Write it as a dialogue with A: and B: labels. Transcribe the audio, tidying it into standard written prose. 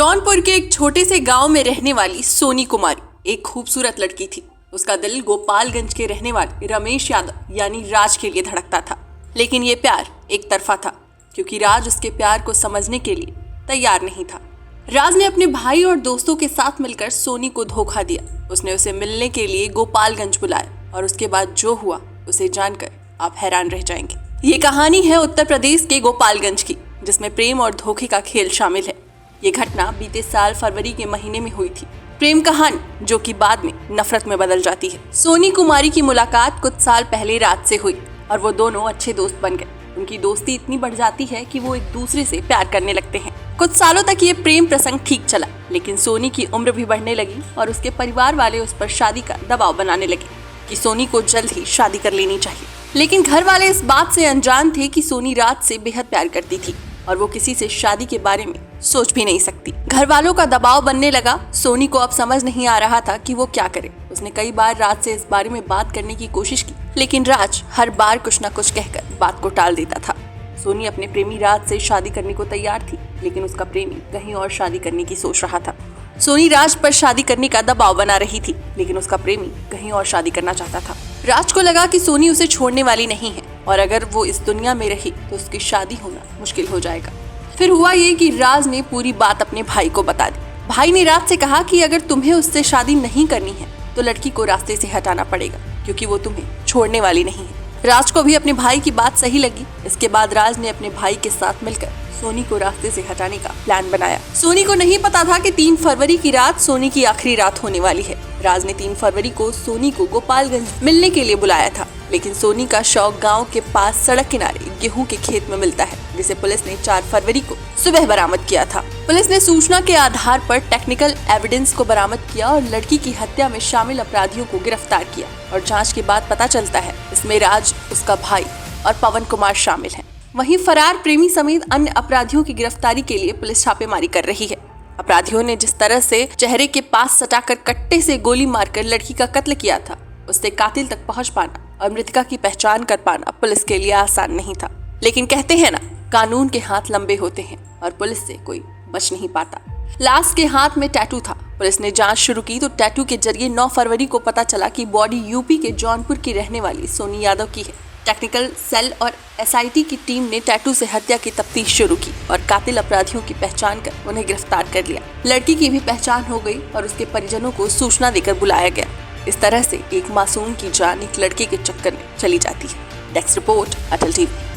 A: जौनपुर के एक छोटे से गांव में रहने वाली सोनी कुमारी एक खूबसूरत लड़की थी। उसका दिल गोपालगंज के रहने वाले रमेश यादव यानी राज के लिए धड़कता था। लेकिन ये प्यार एक तरफा था, क्योंकि राज उसके प्यार को समझने के लिए तैयार नहीं था। राज ने अपने भाई और दोस्तों के साथ मिलकर सोनी को धोखा दिया। उसने उसे मिलने के लिए गोपालगंज बुलाया और उसके बाद जो हुआ उसे जानकर आप हैरान रह जाएंगे। ये कहानी है उत्तर प्रदेश के गोपालगंज की, जिसमें प्रेम और धोखे का खेल शामिल है। ये घटना बीते साल फरवरी के महीने में हुई थी। प्रेम कहानी जो कि बाद में नफरत में बदल जाती है। सोनी कुमारी की मुलाकात कुछ साल पहले राज से हुई और वो दोनों अच्छे दोस्त बन गए। उनकी दोस्ती इतनी बढ़ जाती है कि वो एक दूसरे से प्यार करने लगते हैं। कुछ सालों तक ये प्रेम प्रसंग ठीक चला, लेकिन सोनी की उम्र भी बढ़ने लगी और उसके परिवार वाले उस पर शादी का दबाव बनाने लगे कि सोनी को जल्द ही शादी कर लेनी चाहिए। लेकिन घर वाले इस बात से अनजान थे कि सोनी राज से बेहद प्यार करती थी और वो किसी से शादी के बारे में सोच भी नहीं सकती। घर वालों का दबाव बनने लगा। सोनी को अब समझ नहीं आ रहा था कि वो क्या करे। उसने कई बार राज से इस बारे में बात करने की कोशिश की, लेकिन राज हर बार कुछ न कुछ कहकर बात को टाल देता था। सोनी अपने प्रेमी राज से शादी करने को तैयार थी, लेकिन उसका प्रेमी कहीं और शादी करने की सोच रहा था। सोनी राज पर शादी करने का दबाव बना रही थी, लेकिन उसका प्रेमी कहीं और शादी करना चाहता था। राज को लगा कि सोनी उसे छोड़ने वाली नहीं है और अगर वो इस दुनिया में रही तो उसकी शादी होना मुश्किल हो जाएगा। फिर हुआ ये कि राज ने पूरी बात अपने भाई को बता दी। भाई ने राज से कहा कि अगर तुम्हें उससे शादी नहीं करनी है तो लड़की को रास्ते से हटाना पड़ेगा, क्योंकि वो तुम्हें छोड़ने वाली नहीं है। राज को भी अपने भाई की बात सही लगी। इसके बाद राज ने अपने भाई के साथ मिलकर सोनी को रास्ते से हटाने का प्लान बनाया। सोनी को नहीं पता था कि 3 फरवरी की रात सोनी की आखिरी रात होने वाली है। राज ने 3 फरवरी को सोनी को गोपालगंज मिलने के लिए बुलाया था, लेकिन सोनी का शव गांव के पास सड़क किनारे गेहूं के खेत में मिलता है, जिसे पुलिस ने 4 फरवरी को सुबह बरामद किया था। पुलिस ने सूचना के आधार पर टेक्निकल एविडेंस को बरामद किया और लड़की की हत्या में शामिल अपराधियों को गिरफ्तार किया। और जांच के बाद पता चलता है इसमें राज, उसका भाई और पवन कुमार शामिल हैं। वहीं फरार प्रेमी समेत अन्य अपराधियों की गिरफ्तारी के लिए पुलिस छापेमारी कर रही है। अपराधियों ने जिस तरह से चेहरे के पास सटाकर कट्टे से गोली मारकर लड़की का कत्ल किया था, उससे कातिल तक पहुंच पाना और मृतका की पहचान कर पाना पुलिस के लिए आसान नहीं था। लेकिन कहते हैं ना, कानून के हाथ लंबे होते हैं और पुलिस से कोई बच नहीं पाता। लाश के हाथ में टैटू था। पुलिस ने जांच शुरू की तो टैटू के जरिए 9 फरवरी को पता चला कि बॉडी यूपी के जौनपुर की रहने वाली सोनी यादव की है। टेक्निकल सेल और एसआईटी की टीम ने टैटू से हत्या की तफ्तीश शुरू की और कातिल अपराधियों की पहचान कर उन्हें गिरफ्तार कर लिया। लड़की की भी पहचान हो गई और उसके परिजनों को सूचना देकर बुलाया गया। इस तरह से एक मासूम की जान एक लड़के के चक्कर में चली जाती है। डेस्क रिपोर्ट, अटल टीवी।